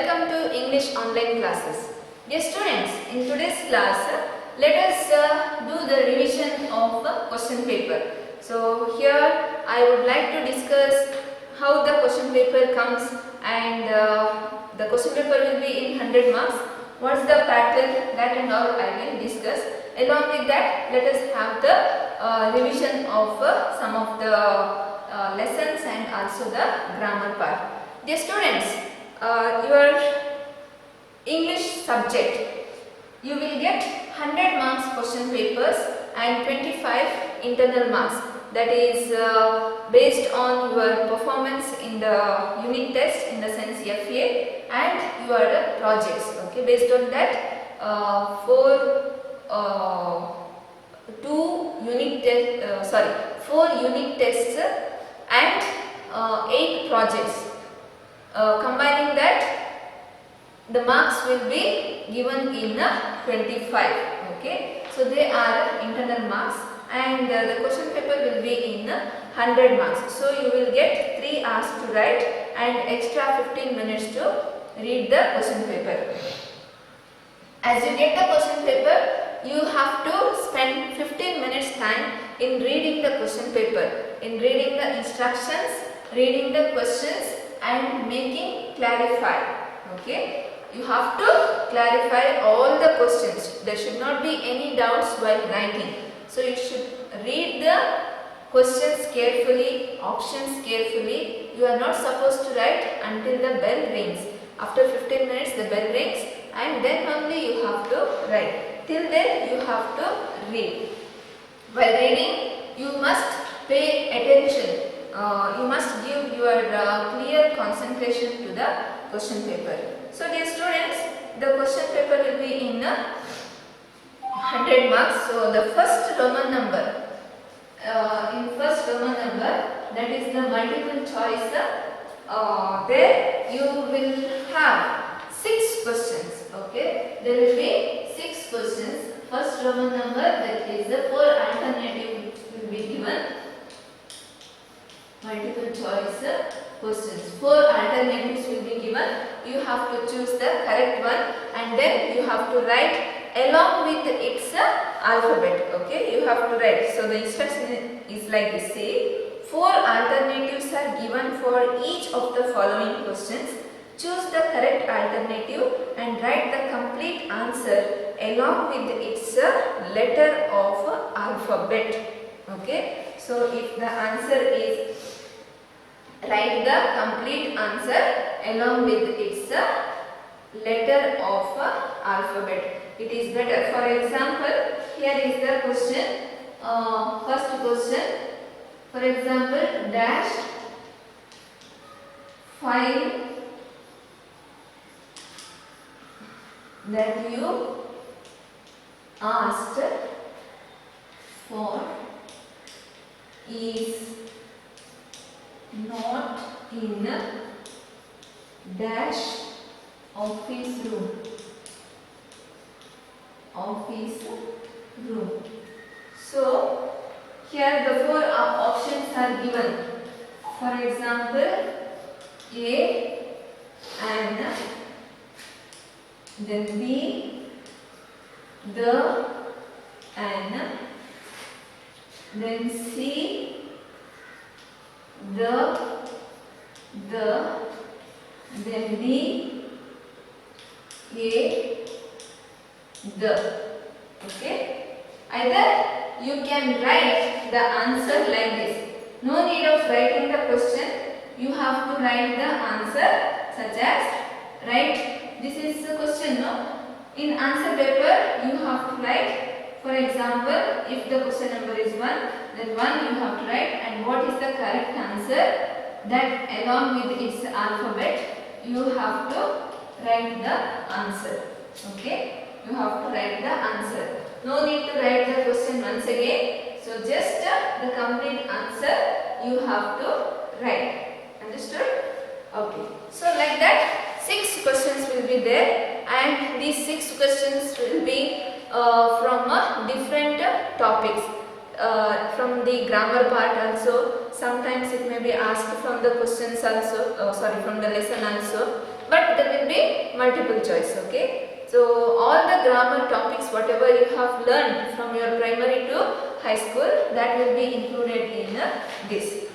Welcome to English online classes. Dear students, in today's class, let us do the revision of question paper. So here I would like to discuss how the question paper comes, and the question paper will be in 100 marks. What's the pattern, that and all I will discuss. Along with that, let us have the revision of some of the lessons and also the grammar part. Dear students, your English subject, you will get 100 marks question papers and 25 internal marks. That is based on your performance in the unit test, in the sense FA, and your projects. Okay, based on that, 4 unit tests and 8 projects. Combining that, the marks will be given in 25. Okay, so they are internal marks, and the question paper will be in 100 marks. So you will get 3 hours to write and extra 15 minutes to read the question paper. As you get the question paper, you have to spend 15 minutes time in reading the question paper, in reading the instructions, reading the questions and making clarify. Okay, you have to clarify all the questions. There should not be any doubts while writing. So you should read the questions carefully, options carefully. You are not supposed to write until the bell rings. After 15 minutes the bell rings, and then only you have to write. Till then you have to read. While reading, you must pay attention. You must give your clear concentration to the question paper. So dear students, the question paper will be in 100 marks. So the first Roman number, that is the multiple choice, there you will have 6 questions. Okay, there will be 6 questions. First Roman number, that is the 4 alternatives will be given. Multiple choice questions. 4 alternatives will be given. You have to choose the correct one, and then you have to write along with its alphabet. Okay, you have to write. So the instruction is like this. See, 4 alternatives are given for each of the following questions. Choose the correct alternative and write the complete answer along with its letter of alphabet. Okay, so if the answer is, write the complete answer along with its letter of alphabet. It is better. For example, here is the question. First question. For example, dash file that you asked for is not in dash office room. So here the 4 options are given. For example, A and then B, the and then C, the then D, A, the. Okay, either you can write the answer like this. No need of writing the question. You have to write the answer, such as, write, this is the question, no? In answer paper you have to write, for example, if the question number is 1, then 1 you have to write, and what is the correct answer, that along with its alphabet you have to write the answer. Okay, you have to write the answer. No need to write the question once again. So just the complete answer you have to write. Understood? Okay. So like that, 6 questions will be there, and these 6 questions will be from different topics. From the grammar part also, sometimes it may be asked from the questions also, from the lesson also, but there will be multiple choice. Okay, so all the grammar topics whatever you have learned from your primary to high school, that will be included in this.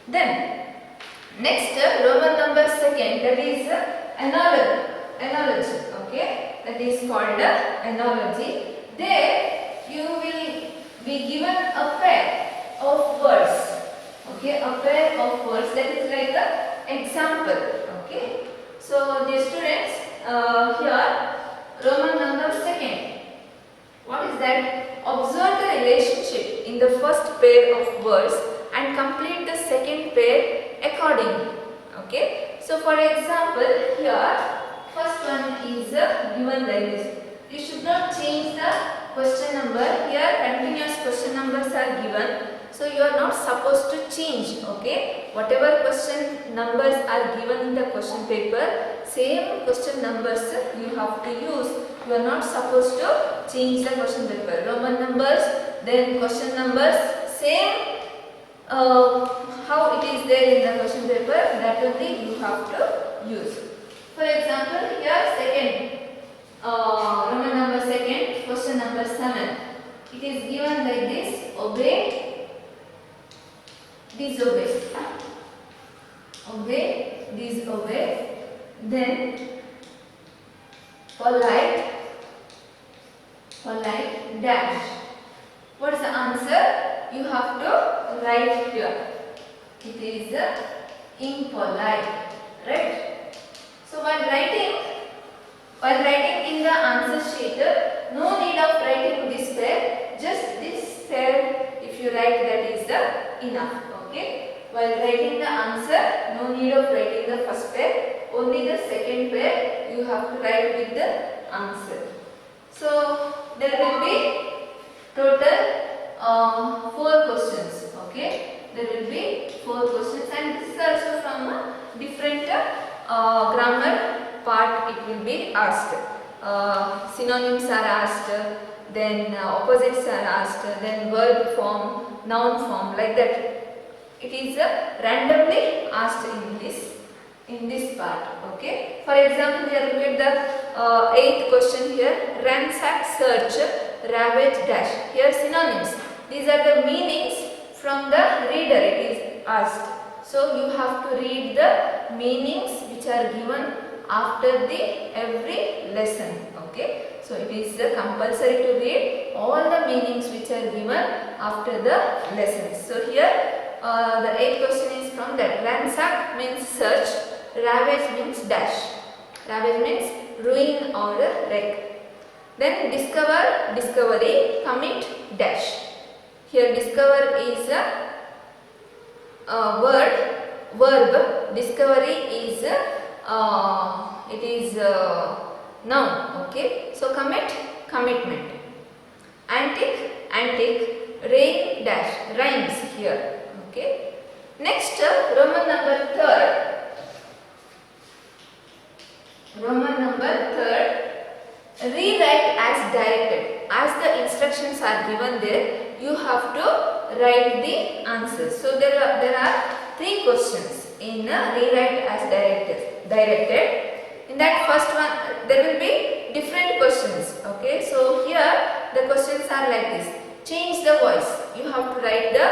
Then next Roman number second, that is analogy. Okay, that is called analogy. There you will be given a pair of words. Okay, a pair of words, that is like a example. Okay, so dear students, here Roman number second. What is that? Observe the relationship in the first pair of words and complete the second pair accordingly. Okay, so for example, here first one is given like this. You should not change the question number. Here continuous question numbers are given. So you are not supposed to change. Okay, whatever question numbers are given in the question paper, same question numbers you have to use. You are not supposed to change the question paper. Roman numbers, then question numbers, same how it is there in the question paper, that only you have to use. For example, here second, Roman number second, question number 7. It is given like this: obey, disobey. Obey, disobey. Then polite, dash. What is the answer? You have to write here. It is impolite, right? So while writing in the answer sheet, no need of writing this pair. Just this pair, if you write, that is enough. Okay. While writing the answer, no need of writing the first pair. Only the second pair you have to write with the answer. So there will be total 4 questions. Okay, there will be 4 questions, and this is also from a different grammar part. It will be asked. Synonyms are asked, then opposites are asked, then verb form, noun form, like that. It is randomly asked in this part. Okay. For example, we are looking at the 8th question here: ransack, search, ravage, dash. Here synonyms. These are the meanings from the reader. It is asked. So you have to read the meanings which are given after the every lesson. Okay. So it is compulsory to read all the meanings which are given after the lessons. So here the 8th question is from that. Ransack means search. Ravage means dash. Ravage means ruin or wreck. Then discover, discovery, commit, dash. Here discover is a verb. Discovery is it is noun. Okay. So commit, commitment. Antic, antic, rain, dash. Rhymes here. Okay. Next, Roman number 3rd. Roman number 3rd. Rewrite as directed. As the instructions are given there, you have to write the answers. So there are 3 questions in rewrite as directed. In that first one, there will be different questions. Okay. So here the questions are like this: change the voice. You have to write the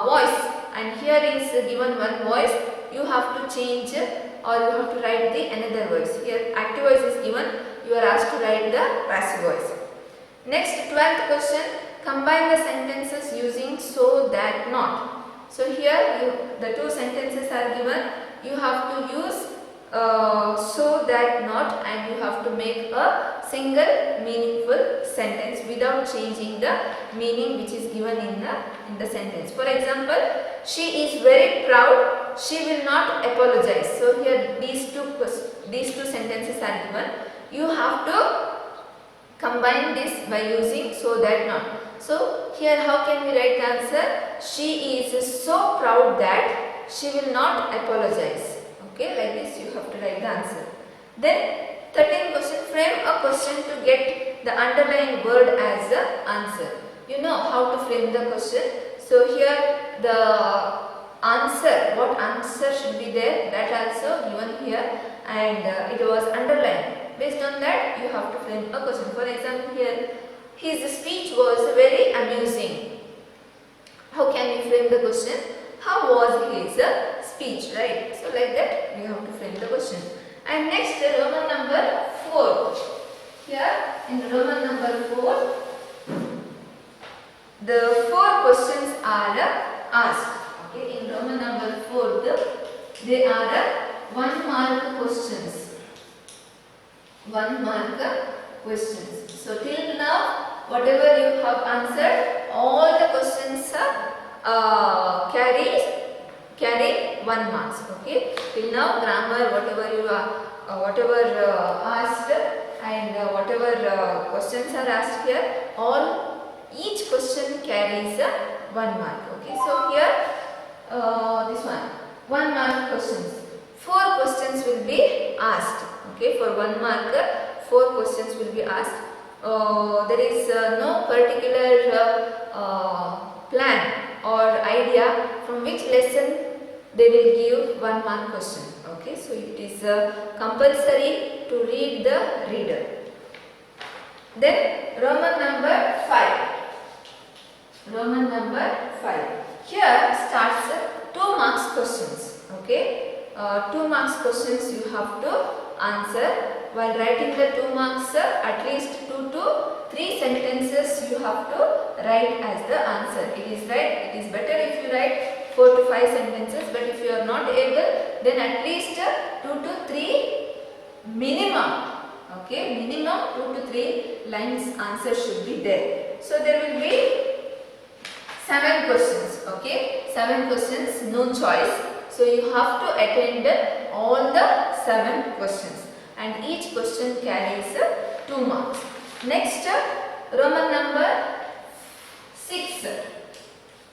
voice, and here is given one voice. You have to change or you have to write the another voice. Here active voice is given. You are asked to write the passive voice. Next, 12th question: combine the sentences using so, that, not. So here the 2 sentences are given. You have to use so, that, not, and you have to make a single meaningful sentence without changing the meaning which is given in the sentence. For example, she is very proud. She will not apologize. So here these two sentences are given. You have to combine this by using so, that, not. So here how can we write the answer? She is so proud that she will not apologize. Okay, like this you have to write the answer. Then 13th question: frame a question to get the underlying word as the answer. You know how to frame the question. So here the answer, what answer should be there, that also given here. and it was underlined. Based on that, you have to frame a question. For example, here his speech was very amusing. How can we frame the question? How was his speech, right? So like that we have to frame the question. And next, Roman number 4. Here in Roman number 4, the 4 questions are asked. Okay, in Roman number 4, they are 1 mark questions. 1 mark questions. So till now, whatever you have answered, all the questions carry 1 marks. Okay. Till now, grammar, whatever you are asked, and whatever questions are asked here, each question carries 1 mark. Okay. So here, this one, 1 mark questions. 4 questions will be asked. Okay, for 1 mark, 4 questions will be asked. There is no particular plan or idea from which lesson they will give 1 mark question. Okay, so it is compulsory to read the reader. Then Roman number 5. Roman number 5. Here starts 2 marks questions. Okay. 2 marks questions you have to answer. While writing the 2 marks, at least 2 to 3 sentences you have to write as the answer. It is better if you write 4 to 5 sentences, but if you are not able, then at least 2 to 3 minimum. Okay, minimum 2 to 3 lines answer should be there. So there will be 7 questions. Okay, 7 questions, no choice. So you have to attend all the 7 questions, and each question carries 2 marks. Next, Roman number 6.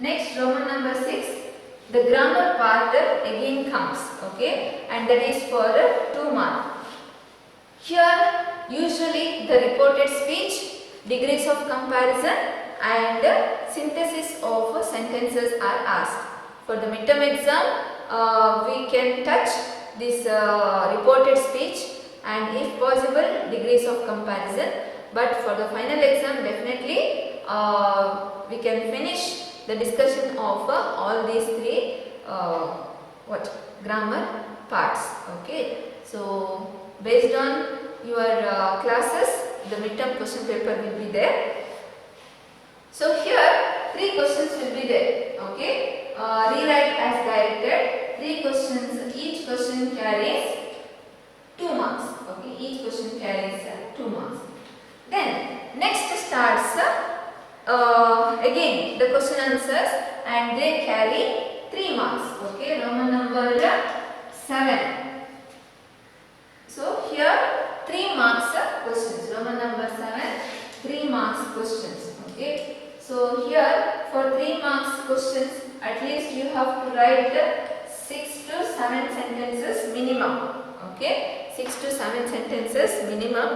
Next, Roman number 6, the grammar part again comes. Okay, and that is for 2 marks. Here, usually the reported speech, degrees of comparison, and synthesis of sentences are asked. For the midterm exam, we can touch this reported speech and if possible degrees of comparison, but for the final exam definitely we can finish the discussion of all these 3 grammar parts. Okay, so based on your classes, the midterm question paper will be there. So here 3 questions will be there. Okay, rewrite as directed. 3 questions, each question carries 2 marks. Okay, each question carries 2 marks. Then next starts again the question answers, and they carry 3 marks. Okay, Roman number 7. So here 3 marks questions. Roman number 7, 3 marks questions. Okay, so here for 3 marks questions, at least you have to write 6 to 7 sentences minimum. Okay, 6 to 7 sentences minimum.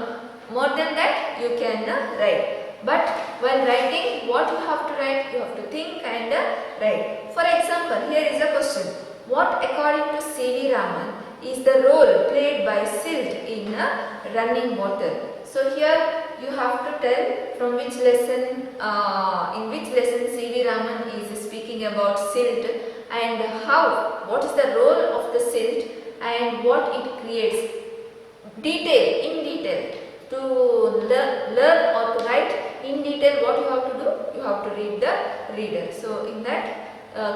More than that you can write. But while writing, what you have to write? You have to think and write. For example, here is a question. What, according to C.V. Raman, is the role played by silt in running water? So here you have to tell from which lesson, in which lesson C.V. Raman is speaking about silt, and how, what is the role of the silt and what it creates. In detail, to learn or to write in detail, what you have to do? You have to read the reader. So in that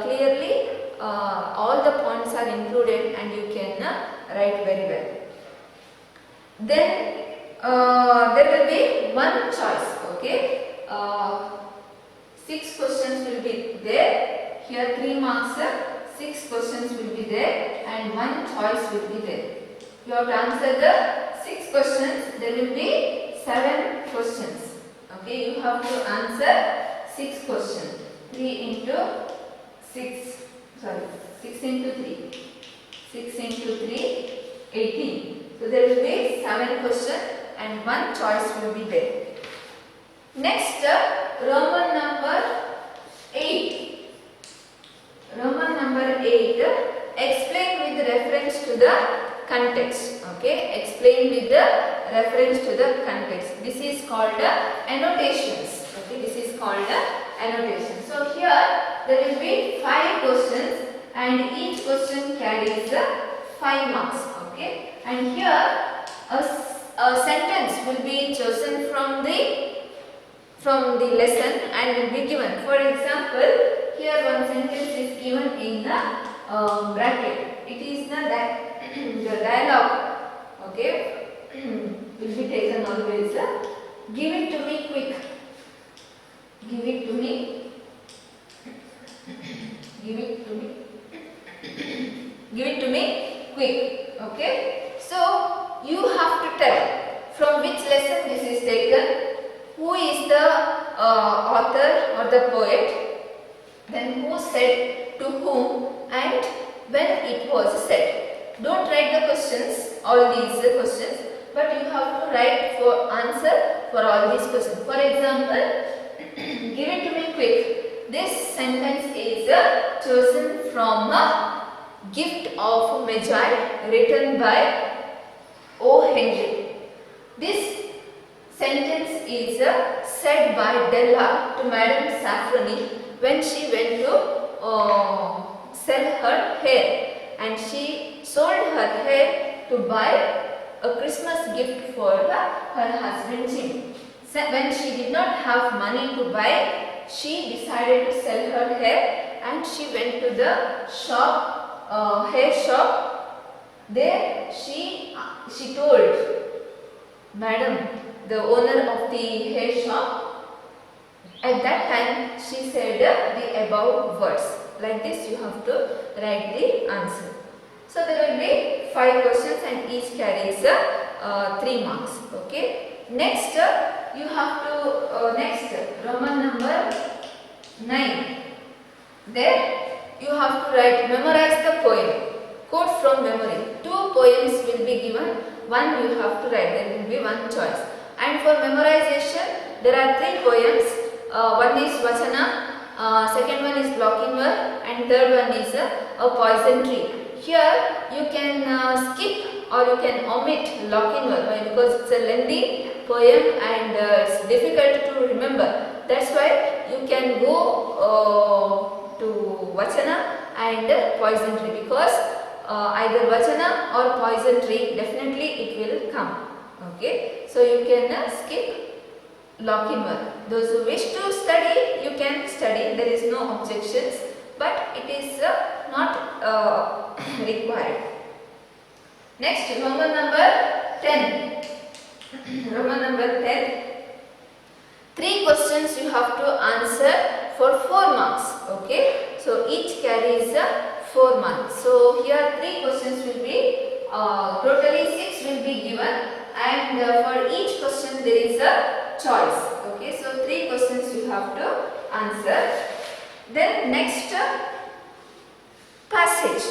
clearly all the points are included and you can write very well. Then there will be 1 choice. Okay, 6 questions will be there. Here 3 marks, 6 questions will be there, and 1 choice will be there. You have to answer the 6 questions. There will be 7 questions. Okay, you have to answer 6 questions. 3 into 6. Sorry, 6 into 3. 6 into 3, 18. So there will be 7 questions and 1 choice will be there. Next, Roman number 8. Roman number 8, explain with reference to the context. Okay, explain with the reference to the context. This is called annotations. Okay, this is called annotation. So here there will be 5 questions and each question carries 5 marks. Okay, and here a sentence will be chosen from the lesson and will be given. For example, here one sentence is given in the bracket. It is the dialogue. Okay, will be taken always. Give it to me quick. Give it to me. Give it to me. Give it to me quick. Okay. So you have to tell from which lesson this is taken, who is the author or the poet, then who said to whom, and when it was said. Don't write the questions, all these questions, but you have to write for answer for all these questions. For example, give it to me quick. This sentence is chosen from a Gift of Magi written by O. Henry. This sentence is said by Della to Madame Safroni when she went to sell her hair, and she sold her hair to buy a Christmas gift for her husband Jim. So when she did not have money to buy, she decided to sell her hair and she went to the shop, hair shop. There she told Madam, the owner of the hair shop, at that time she said the above words. Like this you have to write the answer. So there will be 5 questions and each carries 3 marks. Okay. Next you have to Roman number 9. There you have to memorize the poem. Quote from memory. 2 poems will be given. One you have to write. There will be one choice. And for memorization, there are 3 poems. One is Vachana, second one is Blocking Word, and third one is a Poison Tree. Here you can skip or you can omit Locking Word. Why? Because it's a lengthy poem and it's difficult to remember. That's why you can go to Vachana and Poison Tree, because either Vachana or Poison Tree, definitely it will come. Okay, so you can skip Locking Word. Those who wish to study, you can study. There is no objections, but it is not required. Next, Roman number 10. Roman number 10. 3 questions you have to answer for 4 marks. Okay, so each carries 4 marks. So here 3 questions will be totally 6 will be given, and for each question there is a choice. Okay, so 3 questions you have to answer. Then next passage.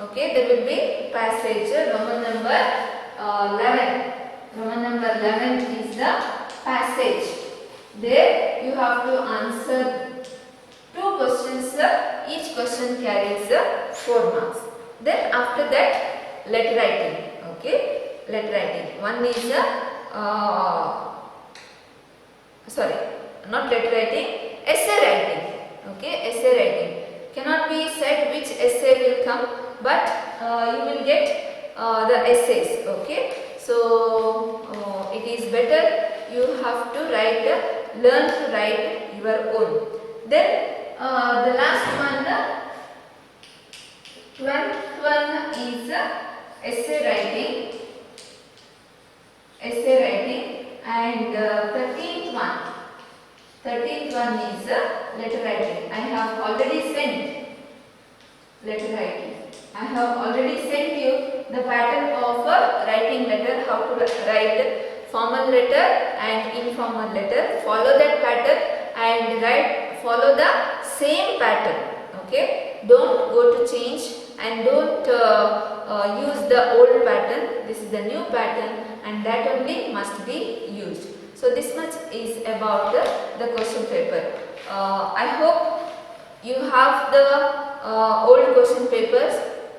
Okay, there will be passage. Roman number 11. Roman number 11 is the passage. There you have to answer 2 questions. Each question carries 4 marks. Then after that, letter writing. Okay, letter writing. One is not letter writing, essay writing. Okay, essay writing. Cannot be said which essay will come, but you will get the essays. Okay, so it is better you have to learn to write your own. Then the last one, 12th one is essay writing. Essay writing, and 13th one is letter writing. I have already sent letter writing. I have already sent you the pattern of writing letter, how to write formal letter and informal letter. Follow that pattern and follow the same pattern. Okay, don't go to change and don't use the old pattern. This is the new pattern, and that only must be used. So this much is about the question paper. I hope you have the old question papers.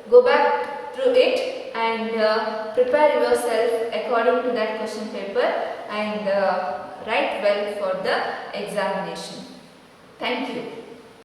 Go back through it and prepare yourself according to that question paper and write well for the examination. Thank you.